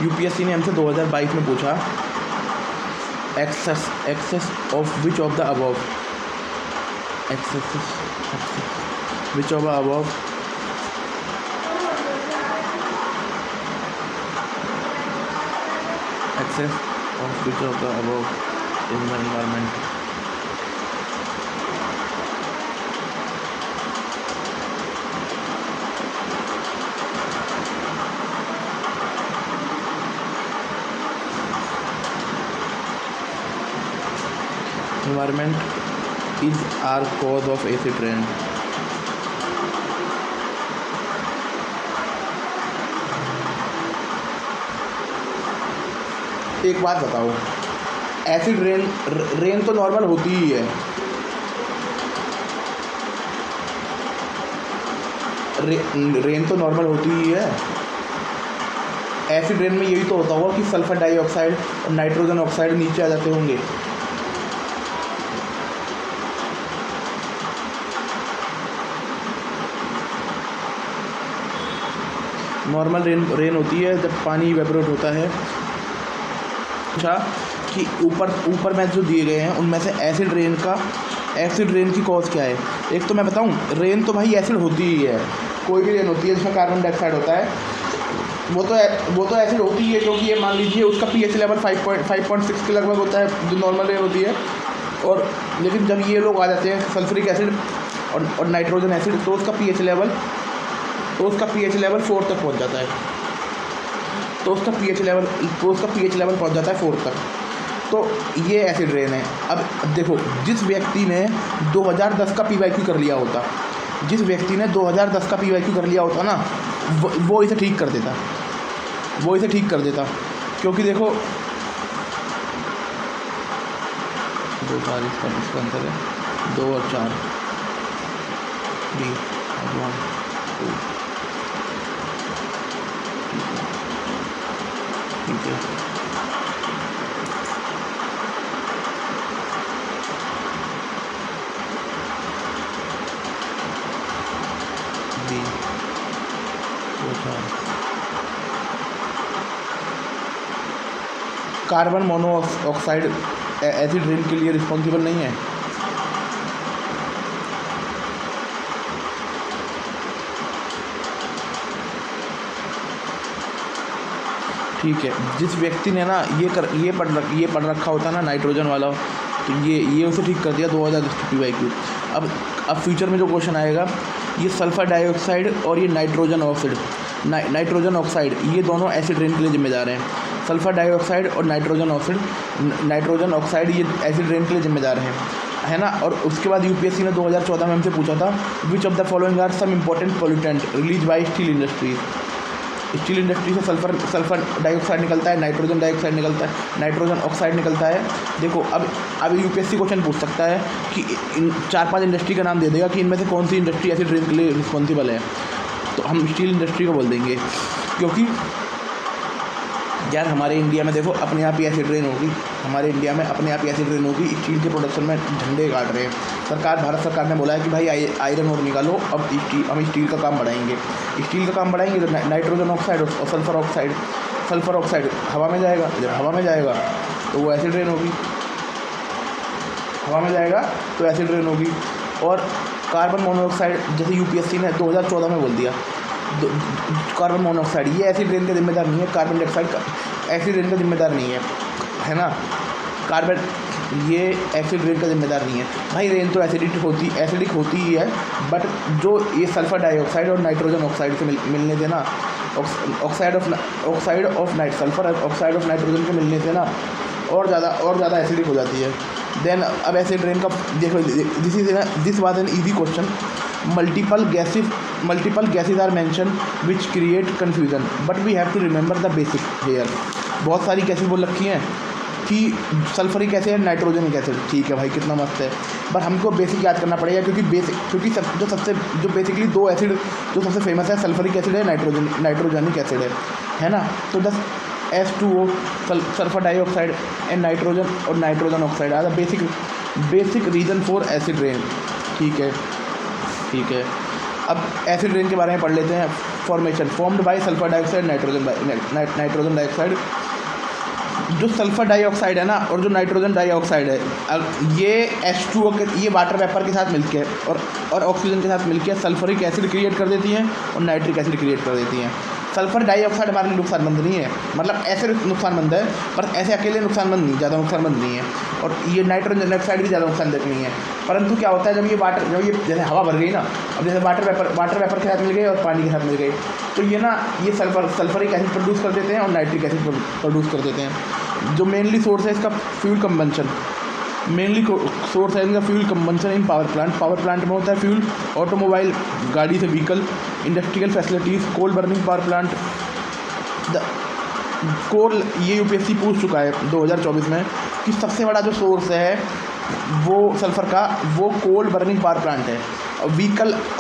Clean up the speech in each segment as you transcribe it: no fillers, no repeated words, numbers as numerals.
UPSC ने हमसे 2022 में पूछा, excess of which of the above, excess which of the above excess of which of the above in the environment. Environment is our cause of acid rain. एक बात बताओ, acid rain तो normal होती ही है, रेन तो normal होती ही है। Acid rain में यही तो होता होगा कि सल्फर डाइऑक्साइड और नाइट्रोजन ऑक्साइड नीचे आ जाते होंगे। नॉर्मल रेन होती है जब पानी इवेपोरेट होता है। अच्छा कि ऊपर में जो दिए गए हैं उनमें से एसिड रेन की कॉज क्या है। एक तो मैं बताऊं, रेन तो भाई एसिड होती ही है, कोई भी रेन होती है जिसमें कार्बन डाइऑक्साइड होता है वो तो एसिड होती ही है, क्योंकि ये मान लीजिए उसका पीएच लेवल 5.6 के लगभग होता है जो नॉर्मल रेन होती है। और लेकिन जब ये लोग आ जाते हैं सल्फ्यूरिक एसिड और नाइट्रोजन एसिड, तो उसका पीएच लेवल 4 तक पहुंच जाता है। तो उसका पीएच लेवल पहुंच जाता है 4 तक। तो ये एसिड रेन है। अब देखो, जिस व्यक्ति ने 2010 का पीवाईक्यू कर लिया होता, ना, वो इसे ठीक कर देता, क्योंकि देखो 2 4 इसका आंसर है 2 और 4 1 2। ठीक है, कार्बन मोनोऑक्साइड एसिड रेन के लिए रिस्पॉन्सिबल नहीं है। ठीक है, जिस व्यक्ति ने ना ये पढ़ रखा होता ना नाइट्रोजन वाला, तो ये उसे ठीक कर दिया 2010 की पीवाईक्यू। अब फ्यूचर में जो क्वेश्चन आएगा, ये सल्फर डाइऑक्साइड और ये नाइट्रोजन ऑक्साइड ये दोनों एसिड रेन के लिए जिम्मेदार हैं। सल्फर डाइऑक्साइड और नाइट्रोजन ऑक्साइड ये एसिड रेन के लिए जिम्मेदार हैं, है ना। और उसके बाद यूपीएससी ने 2014 में हमसे पूछा था, which of the following are some important pollutant release by steel industry से सल्फर डाइऑक्साइड निकलता है, नाइट्रोजन डाइऑक्साइड निकलता है, नाइट्रोजन ऑक्साइड निकलता है। देखो अब यूपीएससी क्वेश्चन पूछ सकता है कि इन 4-5 इंडस्ट्री का नाम दे देगा कि इनमें से कौन सी इंडस्ट्री एसिड रेन के लिए रिस्पॉन्सिबल है। तो हम स्टील इंडस्ट्री को बोल देंगे, क्योंकि यार हमारे इंडिया में देखो अपने आप ही एसिड रेन होगी, स्टील के प्रोडक्शन में झंडे गाड़ रहे हैं। भारत सरकार ने बोला है कि भाई आयरन और निकालो, अब हम स्टील का काम बढ़ाएंगे। तो नाइट्रोजन ऑक्साइड और सल्फर ऑक्साइड हवा में जाएगा। जब हवा में जाएगा तो वो एसिड रेन होगी। और कार्बन मोनोऑक्साइड, जैसे यूपीएससी ने 2014 में बोल दिया, कार्बन मोनोऑक्साइड ये एसिड रेन का जिम्मेदार नहीं है, कार्बन डाइऑक्साइड का एसिड रेन का जिम्मेदार नहीं है ना। ये एसिड रेन का जिम्मेदार नहीं है भाई। रेन तो एसिडिक होती ही है, बट जो ये सल्फर डाइऑक्साइड और नाइट्रोजन ऑक्साइड से मिलने से ना, सल्फर ऑक्साइड ऑफ नाइट्रोजन के मिलने से ना और ज़्यादा एसिडिक हो जाती है। देन अब एसिड रेन का देखो, this was an easy question. Multiple gases are mention which create confusion, but we have to remember the basic here. बहुत सारी गैसेज बोल रखी हैं कि सल्फरिक एसिड, नाइट्रोजनिक एसिड, ठीक है भाई, कितना मस्त है। पर हमको बेसिक याद करना पड़ेगा, क्योंकि जो बेसिकली 2 एसिड जो सबसे फेमस है, सल्फरिक एसिड है, नाइट्रोजनिक एसिड है ना। तो H2O, sulphur dioxide and nitrogen oxide are the basic reason for acid rain. ठीक है, अब एसिड रेन के बारे में पढ़ लेते हैं। Formation formed by sulphur dioxide nitrogen dioxide. जो सल्फर डाइऑक्साइड है ना और जो नाइट्रोजन डाइऑक्साइड है, ये H2O के, ये वाटर वेपर के साथ मिलके और ऑक्सीजन के साथ मिलके सल्फरिक एसिड क्रिएट कर देती हैं और नाइट्रिक एसिड क्रिएट कर देती हैं। सल्फर डाइऑक्साइड हमारे लिए नुकसानमंद नहीं है, मतलब ऐसे नुकसानमंद है पर ऐसे अकेले नुकसानमंद नहीं, ज़्यादा नुकसानमंद नहीं है। और ये नाइट्रोजन डाइऑक्साइड भी ज़्यादा नुकसानदेह नहीं है। परंतु क्या होता है जब ये जैसे हवा भर गई ना, अब जैसे वाटर वेपर के साथ मिल गए और पानी के साथ मिल गए, तो ये सल्फरिक एसिड प्रोड्यूस कर देते हैं और नाइट्रिक एसिड प्रोड्यूस कर देते हैं। जो मेनली सोर्स है इसका फ्यूल कंबंशन, मेनली सोर्स है इनका फ्यूल कंबंशन इन पावर प्लांट में होता है फ्यूल, ऑटोमोबाइल गाड़ी से व्हीकल, इंडस्ट्रियल फैसिलिटीज़, कोल बर्निंग पावर प्लांट। कोल ये यूपीएससी पूछ चुका है 2024 में कि सबसे बड़ा जो सोर्स है वो सल्फ़र का, वो कोल बर्निंग पावर प्लांट है। और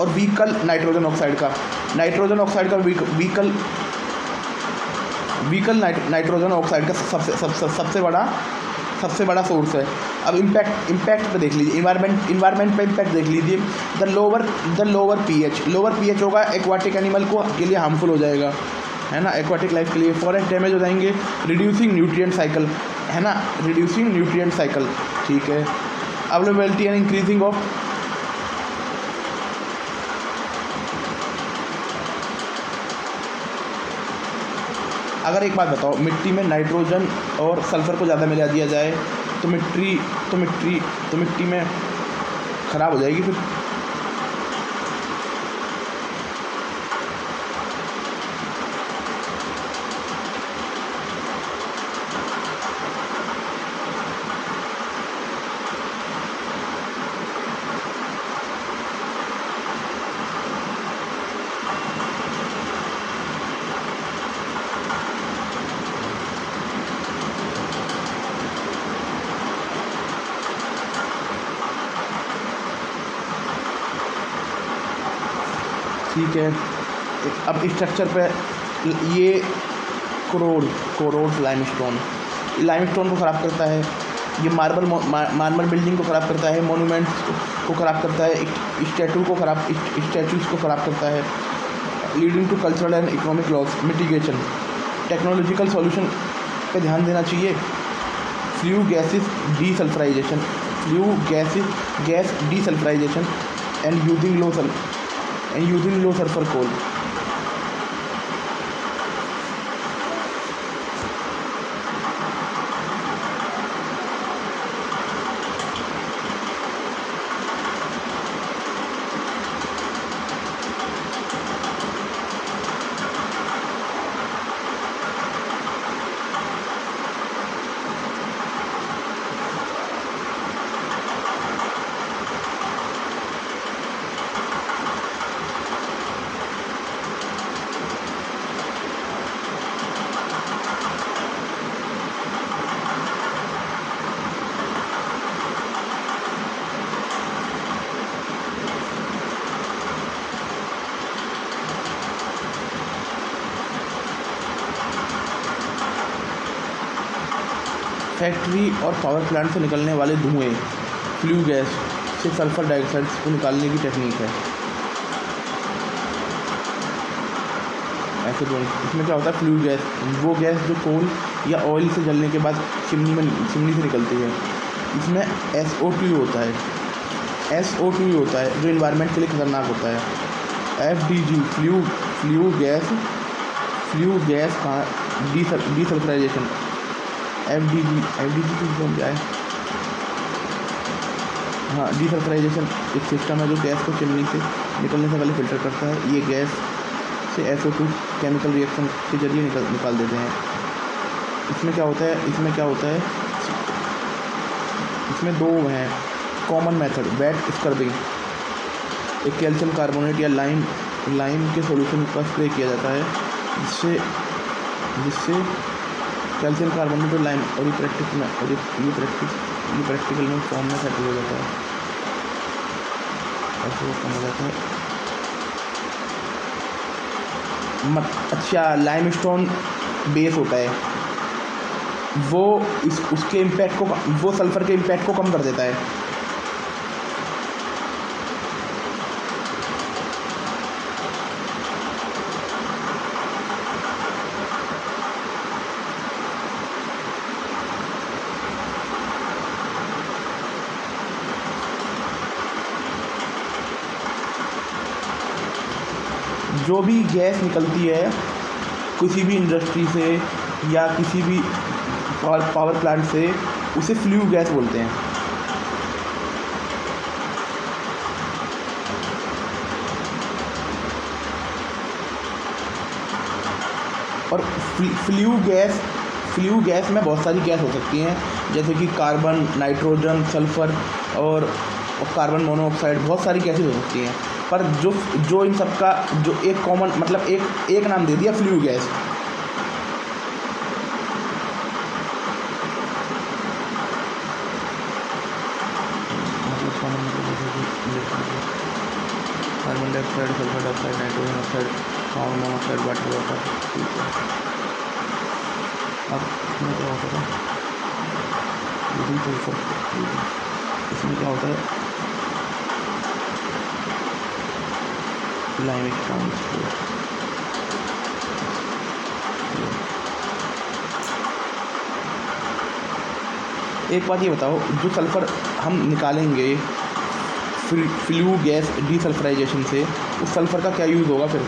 व्हीकल नाइट्रोजन ऑक्साइड का व्हीकल नाइट्रोजन ऑक्साइड का सबसे बड़ा सोर्स है। अब इम्पैक्ट पे देख लीजिए, इन्वायरमेंट पे इम्पैक्ट देख लीजिए। द लोअर पीएच होगा एक्वाटिक एनिमल को के लिए हार्मफुल हो जाएगा, है ना, एक्वाटिक लाइफ के लिए। फॉरेस्ट डैमेज हो जाएंगे, रिड्यूसिंग न्यूट्रिएंट साइकिल, है ना, रिड्यूसिंग न्यूट्रिएंट साइकिल, ठीक है। अवेलेबिलिटी एंड इंक्रीजिंग ऑफ अगर एक बात बताओ, मिट्टी में नाइट्रोजन और सल्फ़र को ज़्यादा मिला दिया जाए तो मिट्टी में ख़राब हो जाएगी फिर। ठीक है, अब स्ट्रक्चर पे ये कोरोड लाइमस्टोन को ख़राब करता है, ये मार्बल बिल्डिंग को ख़राब करता है, मोनूमेंट्स को ख़राब करता है, स्टैचूज़ को ख़राब करता है, leading to cultural and economic loss. Mitigation, technological solution पे ध्यान देना चाहिए। Flue gas desulphurisation and using low sulphur coal. Factory और पावर प्लांट से निकलने वाले धुएं, फ्लू गैस से सल्फर डाइऑक्साइड को निकालने की टेक्निक है। ऐसे बोल, इसमें क्या होता है, फ्लू गैस वो गैस जो कोल या ऑयल से जलने के बाद चिमनी से निकलती है। इसमें SO2 होता है जो इन्वायरमेंट के लिए खतरनाक होता है। FDG फ्लू गैस का डीसल्फराइजेशन। FDG की फॉर्म क्या है? हाँ, डीसल्फराइजेशन एक सिस्टम है जो गैस को चिमनी से निकलने से पहले फिल्टर करता है। ये गैस से SO2 केमिकल रिएक्शन के जरिए निकाल देते हैं। इसमें क्या होता है, इसमें दो हैं कॉमन मेथड। वेट स्क्रबिंग, एक कैल्शियम कार्बोनेट या लाइम के सॉल्यूशन का स्प्रे किया जाता है जिससे कैल्शियम कार्बोनेट और लाइम और ये प्रैक्टिकल में फॉर्म में सेटल हो जाता है, ऐसे वो कम हो जाता है। अच्छा, लाइमस्टोन बेस होता है, वो उसके इम्पैक्ट को, वो सल्फ़र के इम्पैक्ट को कम कर देता है। जो भी गैस निकलती है किसी भी इंडस्ट्री से या किसी भी पावर प्लांट से, उसे फ्लू गैस बोलते हैं। और फ्लू गैस में बहुत सारी गैस हो सकती हैं, जैसे कि कार्बन, नाइट्रोजन, सल्फ़र और कार्बन मोनोऑक्साइड, बहुत सारी गैसेज हो सकती हैं। पर जो इन सब का जो एक कॉमन मतलब एक नाम दे दिया, flue gas. Carbon dioxide, sulphur dioxide, nitrogen oxide, carbon monoxide, water. ठीक है, अब इसमें क्या होता है, इसमें क्या होता है, एक बात ये बताओ, जो सल्फ़र हम निकालेंगे फ्लू गैस डीसल्फराइजेशन से, उस सल्फ़र का क्या यूज़ होगा फिर?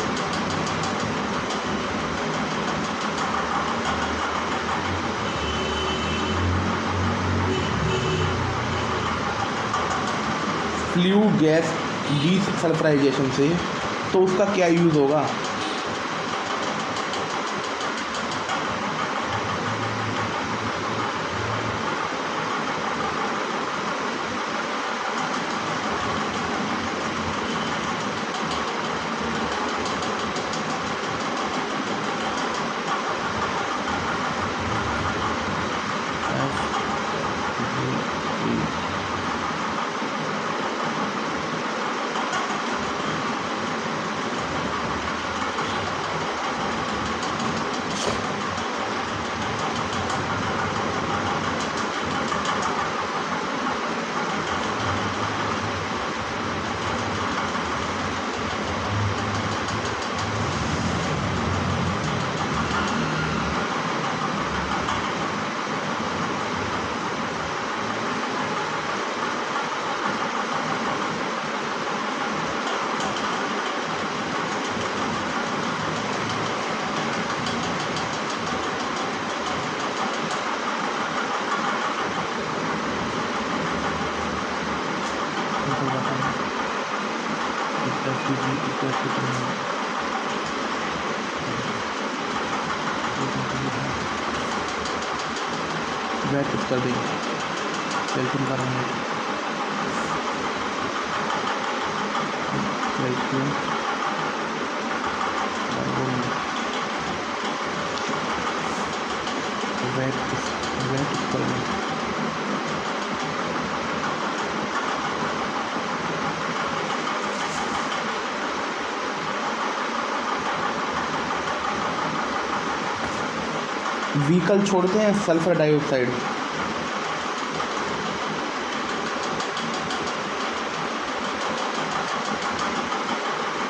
फ्लू गैस डीसल्फराइजेशन से तो उसका क्या यूज़ होगा? वैट कर देंगे, calcium carbonate, calcium carbonate, wet carbonate. Vehicle छोड़ते हैं सल्फर डाइऑक्साइड।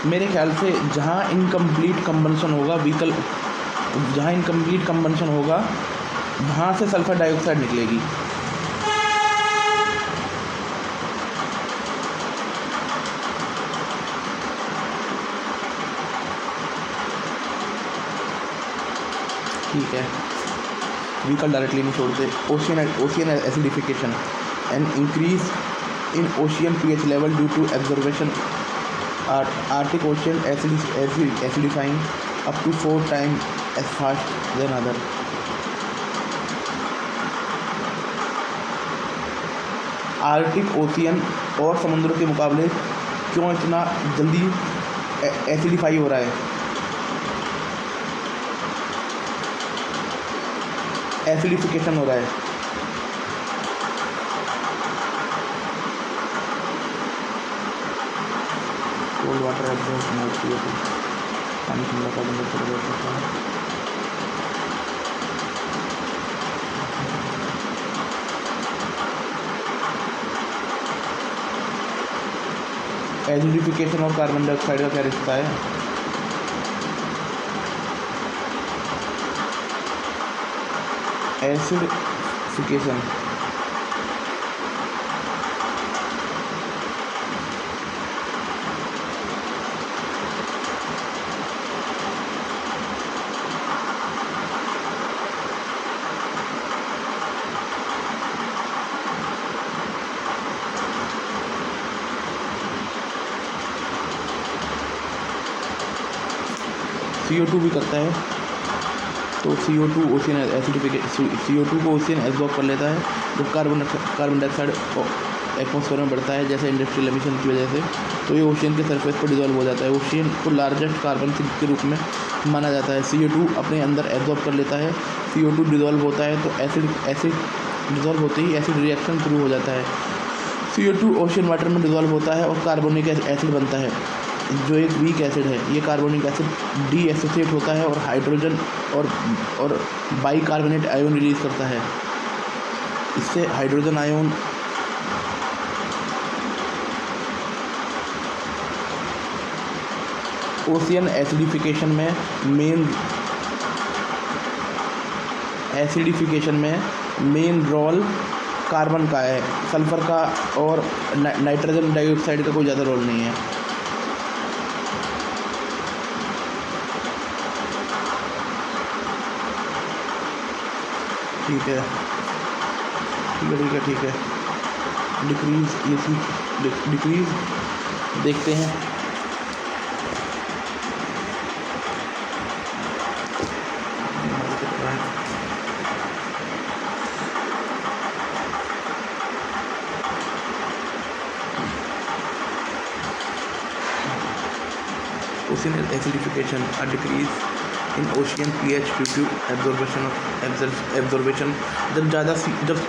मेरे ख्याल से जहाँ इनकम्प्लीट कंबंशन होगा वहाँ से सल्फर डाइऑक्साइड निकलेगी। ठीक है, व्हीकल डायरेक्टली नहीं छोड़ते। Ocean acidification, an increase in ocean pH level due to absorption Arctic ocean acidifying up to 4 times as fast than other। Arctic ocean और समुद्रों के मुकाबले क्यों इतना जल्दी एसिडिफाई हो रहा है? एसिडिफिकेशन हो रहा है। कोल्ड वाटर एब्जॉर्ब मोर CO2, पानी ठंडा कार्बन डाइऑक्साइड होता है। एसिडिफिकेशन और कार्बन डाइऑक्साइड का क्या रिश्ता है? एसिडिफिकेशन CO2 भी करता है। तो CO2 ओशियन एसिडिफिकेशन, CO2 को ओशियन एब्जॉर्ब कर लेता है जब कार्बन डाइऑक्साइड एटमॉस्फेयर में बढ़ता है, जैसे इंडस्ट्रियल एमिशन की वजह से। तो ये ओशियन के सरफेस पर डिजॉल्व हो जाता है। ओशियन को लार्जेस्ट कार्बन सिंक के रूप में माना जाता है। CO2 अपने अंदर एब्जॉर्ब कर लेता है, CO2 डिजॉल्व होता है तो एसिड डिजॉल्व होते ही एसिड रिएक्शन शुरू हो जाता है। CO2 ओशियन वाटर में डिजॉल्व होता है और कार्बोनिक एसिड बनता है, जो एक वीक एसिड है। ये कार्बोनिक एसिड डीएसोसिएट होता है और हाइड्रोजन और बाइकार्बोनेट आयन रिलीज करता है। इससे हाइड्रोजन आयन ओशियन एसिडिफिकेशन में मेन रोल कार्बन का है, सल्फर का और नाइट्रोजन डाइऑक्साइड का कोई ज़्यादा रोल नहीं है। ठीक है। डिक्रीज देखते हैं। Ocean acidification, a decrease in ocean pH due to absorption। जब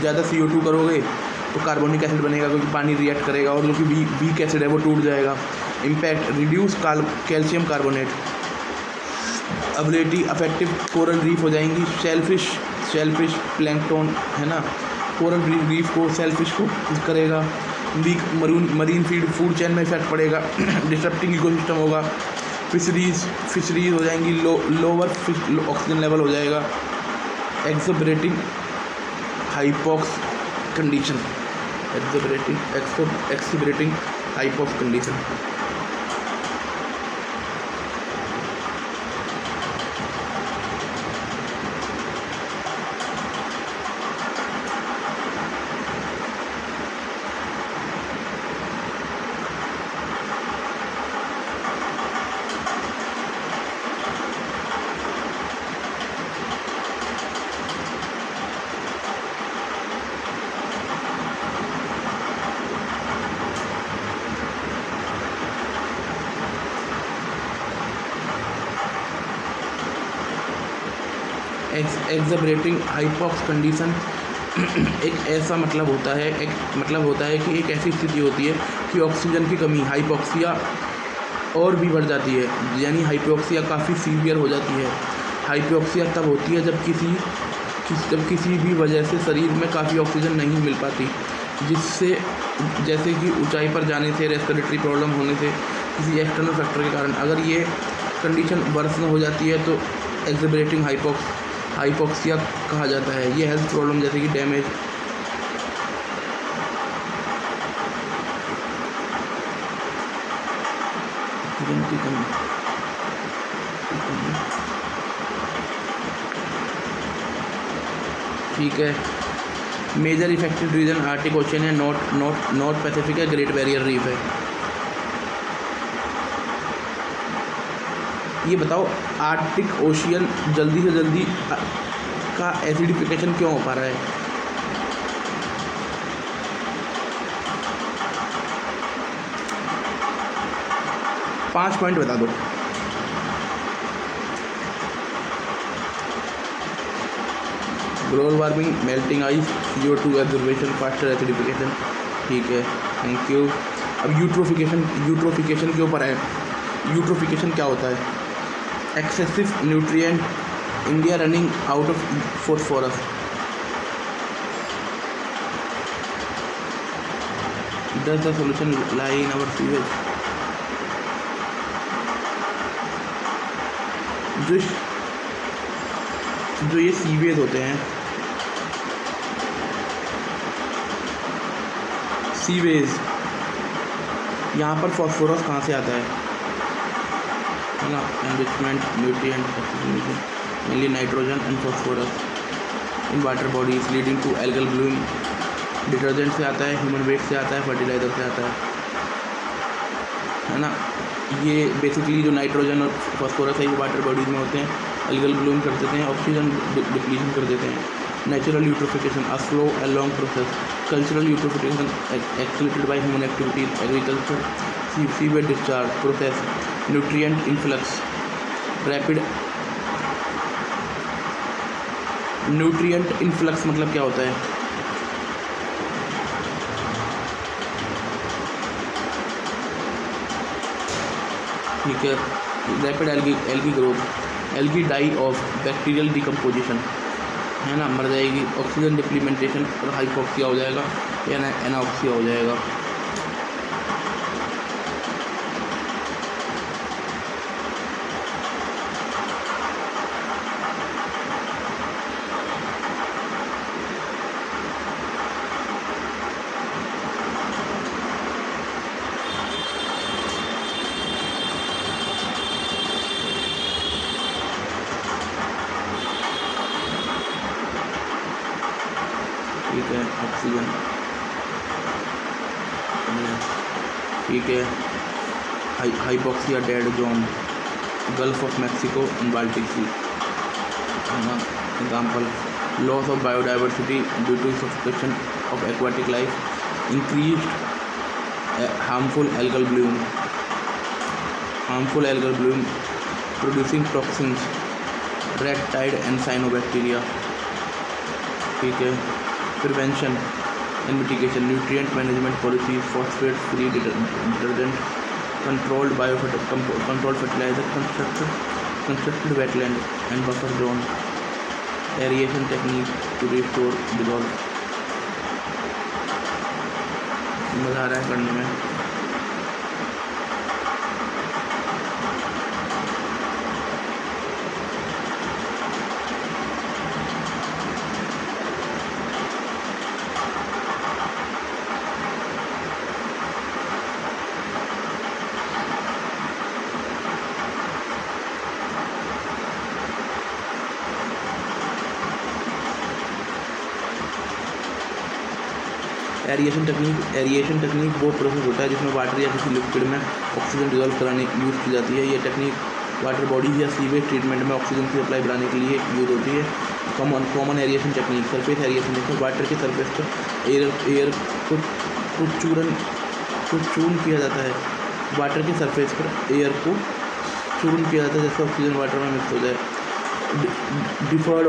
ज़्यादा CO2 करोगे तो कार्बोनिक एसिड बनेगा, क्योंकि पानी रिएक्ट करेगा और जो कि वीक एसिड है वो टूट जाएगा। Impact reduce calcium carbonate ability, affective coral reef हो जाएंगी। शेलफिश प्लैंकटन है ना, कोरल रीफ को सेलफिश को करेगा। वीक मरीन फूड चेन में इफेक्ट पड़ेगा। डिस्टर्बिंग इकोसिस्टम होगा। फिशरीज हो जाएंगी, लोअर ऑक्सीजन लेवल हो जाएगा। एक्सोबरेटिंग हाइपॉक्स कंडीशन, एक्सोबरेटिंग हाइपॉक्स कंडीशन। एक्सबरेटिंग हाइपॉक्स कंडीशन एक ऐसा मतलब होता है कि एक ऐसी स्थिति होती है कि ऑक्सीजन की कमी, हाइपॉक्सिया और भी बढ़ जाती है, यानी हाइपॉक्सिया काफ़ी सीवियर हो जाती है। हाइपॉक्सिया तब होती है जब किसी भी वजह से शरीर में काफ़ी ऑक्सीजन नहीं मिल पाती, जिससे जैसे कि ऊंचाई पर जाने से, रेस्पिरेटरी प्रॉब्लम होने से, किसी एक्सटर्नल फैक्टर के कारण अगर ये कंडीशन वर्सन हो जाती है तो एक्सबरेटिंग हाइपॉक्सिया कहा जाता है। ये हेल्थ प्रॉब्लम जैसे कि डैमेज, ठीक है। Major affected region Arctic ocean है, नॉर्थ पैसिफिक है, ग्रेट बैरियर रीफ है। ये बताओ आर्कटिक ओशियन जल्दी से जल्दी का एसिडिफिकेशन क्यों हो पा रहा है? पाँच पॉइंट बता दो। Global warming, melting ice, CO2 absorption, faster acidification. ठीक है, थैंक यू। अब यूट्रोफिकेशन के ऊपर है। यूट्रोफिकेशन क्या होता है? Excessive nutrient, India running out of phosphorus. Does the solution lie in our sewage? जो ये सीवेज होते हैं, सीवेज, यहाँ पर फॉस्फोरस कहाँ से आता है? Enrichment nutrient mainly nitrogen and phosphorus in water bodies leading to algal blooming. Detergent से आता है, ह्यूमन वेस्ट से आता है, फर्टिलाइजर से आता है ना। ये बेसिकली जो नाइट्रोजन और फॉस्फोरस है ये वाटर बॉडीज में होते हैं, एल्गल ब्लूम कर देते हैं, ऑक्सीजन डिप्लीशन कर देते हैं। Natural eutrophication a slow and long process. Cultural eutrophication accelerated by human activities, agriculture, sewage discharge process, nutrient influx, rapid. Nutrient influx मतलब क्या होता है? ठीक है, rapid algae growth, algae die off bacterial decomposition, है ना, मर जाएगी। ऑक्सीजन डिप्लीमेंटेशन और हाइपोक्सिया हो जाएगा या एनाऑक्सिया हो जाएगा। ठीक है, ऑक्सीजन, ठीक है। Hypoxia dead zone, gulf of Mexico and Baltic sea, है ना। Example, loss of biodiversity due to suffocation of aquatic life, increase harmful algal bloom producing toxins, red tide and cyanobacteria. ठीक है। Prevention and mitigation, nutrient management policy, phosphate free detergent, controlled controlled fertiliser, constructed wetland and buffer zone, aeration technique to restore dissolve. मज़ा आ रहा है करने में। Aeration technique वो process होता है जिसमें वाटर या किसी लिक्विड में ऑक्सीजन डिजॉल्व कराने की यूज़ की जाती है। ये टेक्निक वाटर बॉडीज या सीवेज ट्रीटमेंट में ऑक्सीजन की सप्लाई बढ़ाने के लिए यूज होती है। Common aeration technique, surface aeration technique, water के सरफेस पर एयर को चूर्न किया जाता है। वाटर के सरफेस पर एयर को चूर्न किया जाता है जिससे ऑक्सीजन वाटर में मिक्स हो जाए। डिफर्ड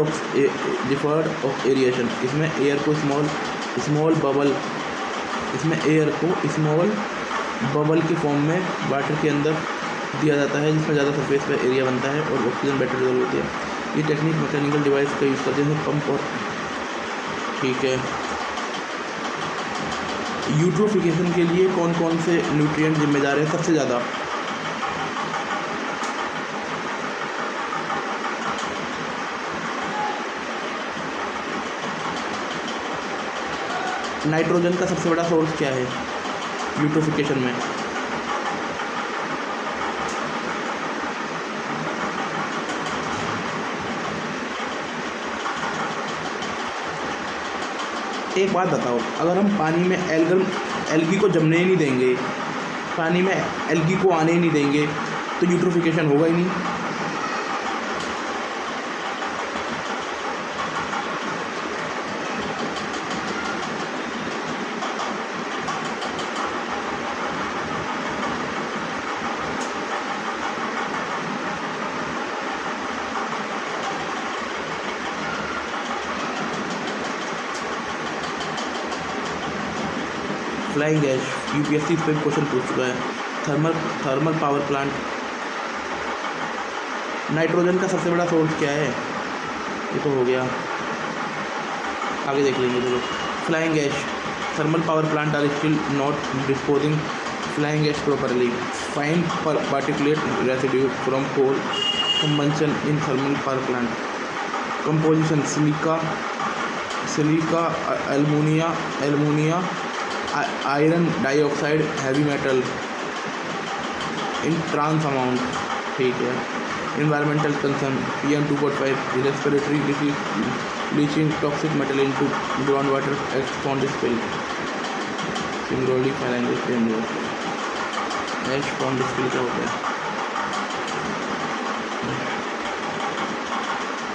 ऑफ एरिएशन, इसमें एयर को स्मॉल बबल के फॉर्म में वाटर के अंदर दिया जाता है जिसमें ज़्यादा सरफेस पर एरिया बनता है और ऑक्सीजन बेटर डिजॉल्व होती है। ये टेक्निक मैकेनिकल डिवाइस का यूज़ करते हैं, पंप और। ठीक है। यूट्रोफिकेशन के लिए कौन कौन से न्यूट्रिएंट जिम्मेदार है सबसे ज़्यादा? नाइट्रोजन का सबसे बड़ा सोर्स क्या है यूट्रोफिकेशन में? एक बात बताओ, अगर हम पानी में एल्गी को जमने ही नहीं देंगे, पानी में एल्गी को आने ही नहीं देंगे तो यूट्रोफिकेशन होगा ही नहीं। फ्लाइंग ऐश, यूपीएससी इस पर क्वेश्चन पूछ चुका है। थर्मल पावर प्लांट, नाइट्रोजन का सबसे बड़ा सोर्स क्या है? ये तो हो गया, आगे देख लेंगे। चलो, flying ash, thermal power plant are still not disposing flying ash properly. Fine particulate residue from coal combustion in thermal power plant. Composition, silica, alumina, iron dioxide, heavy metal in trans amount. ठीक है। Environmental concern, PM 2.5, respiratory leaching toxic metal into ground water, expand spill. Similarly financial ash pond display क्या होता है?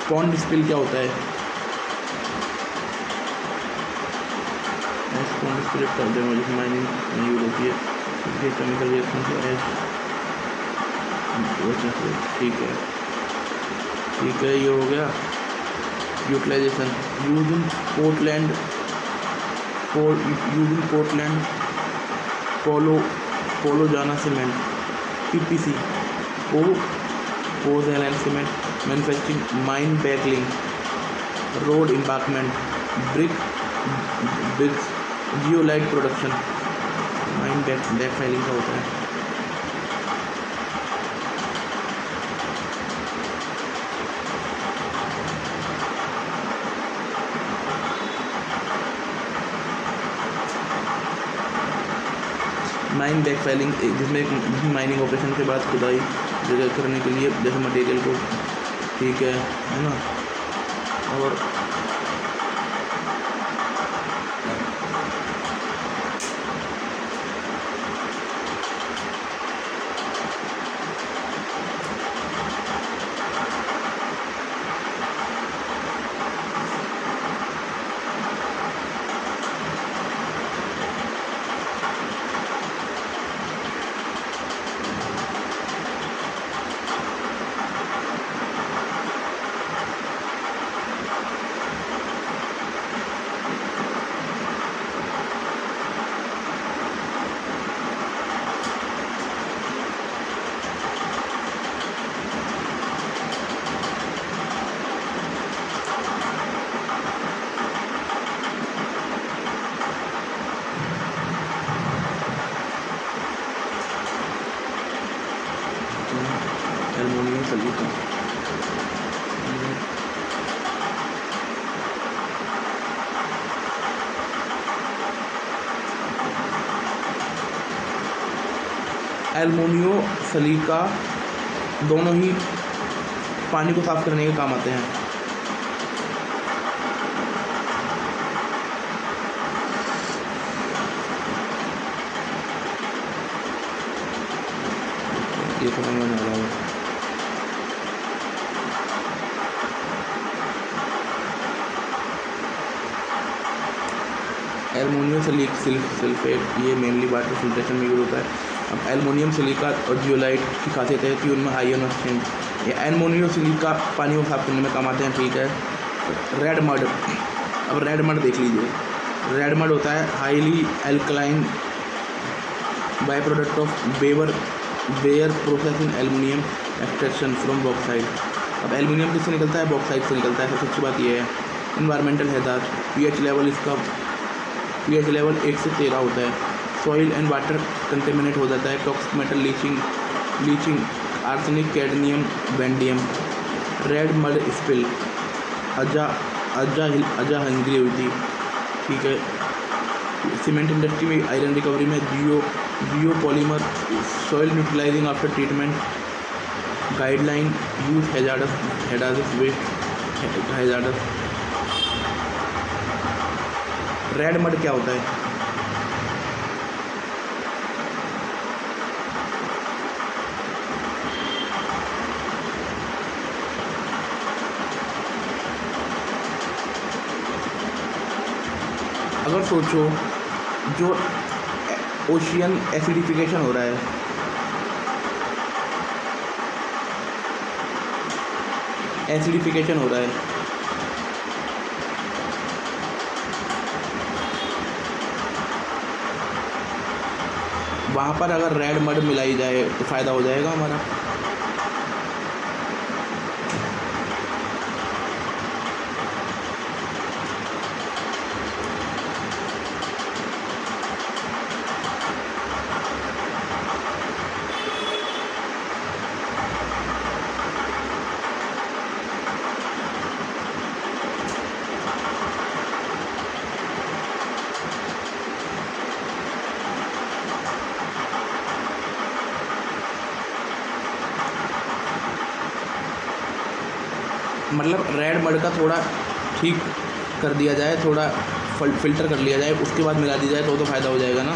Pawn display क्या होता है? ऐश pond display कर दें मुझे माइनिंग नहीं यूज होती है इसलिए केमिकल रिएक्शन से ऐश। ठीक है ये हो गया। Utilisation using Portland pozzolana cement PPC pozzolana cement manufacturing mine backfilling road embankment bricks zeolite production. Mine backfilling का होता है। माइन बैकफाइलिंग जिसमें माइनिंग ऑपरेशन के बाद खुदाई जगह करने के लिए जैसे मटेरियल को ठीक है ना। और एल्युमिनियम सिलिका एल्युमिनियम सिलिका दोनों ही पानी को साफ करने के काम आते हैं। ये समझ में आ रहा है। एल्युमिनियम सल्फेट ये मेनली वाटर फिल्ट्रेशन में यूज होता है। अब एल्युमिनियम सिलिका और जियोलाइट की खासियत है कि उनमें आयन एक्सचेंज। ये एल्युमिनियम सिलिका पानी को साफ करने में काम आते हैं ठीक है। रेड मड, अब रेड मड देख लीजिए। रेड मड होता है highly alkaline by product of Bayer processing aluminium extraction from bauxite. अब एल्युमिनियम किससे निकलता है? बॉक्साइड से निकलता है। सबसे अच्छी बात यह है इन्वायरमेंटल हैजार्ड pH लेवल 1 से 13 होता है। सॉइल एंड वाटर कंटेमिनेट हो जाता है। Toxic metal leaching arsenic cadmium vanadium. Red mud spill Ajka Hungary हुई थी ठीक है। सीमेंट इंडस्ट्री में आयरन रिकवरी में geopolymer soil neutralising after treatment guideline use hazardous waste hazardous. Red mud क्या होता है? अगर सोचो जो ओशियन एसिडिफिकेशन हो रहा है, एसिडिफिकेशन हो रहा है वहाँ पर अगर रेड मड मिलाई जाए तो फ़ायदा हो जाएगा हमारा। मतलब रेड मड का थोड़ा ठीक कर दिया जाए, थोड़ा फ़िल्टर कर लिया जाए, उसके बाद मिला दी जाए तो फ़ायदा हो जाएगा ना।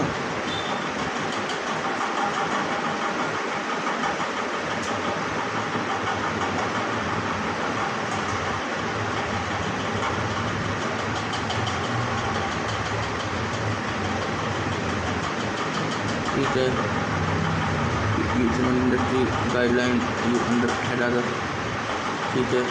ठीक है, industry guideline you under head other, ठीक है।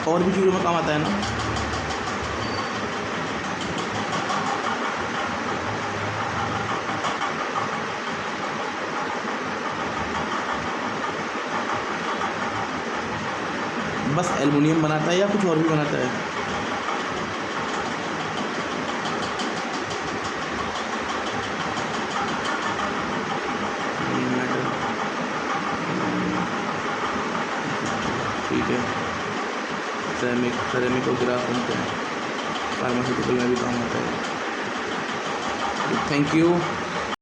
और भी चीज़ों में काम आता है ना। बस एल्युमिनियम बनाता है या कुछ और भी बनाता है? मेटल, ठीक है। सेरेमिक और ग्राफ बनते हैं, फार्मास्यूटिकल में भी काम आता है। Thank you.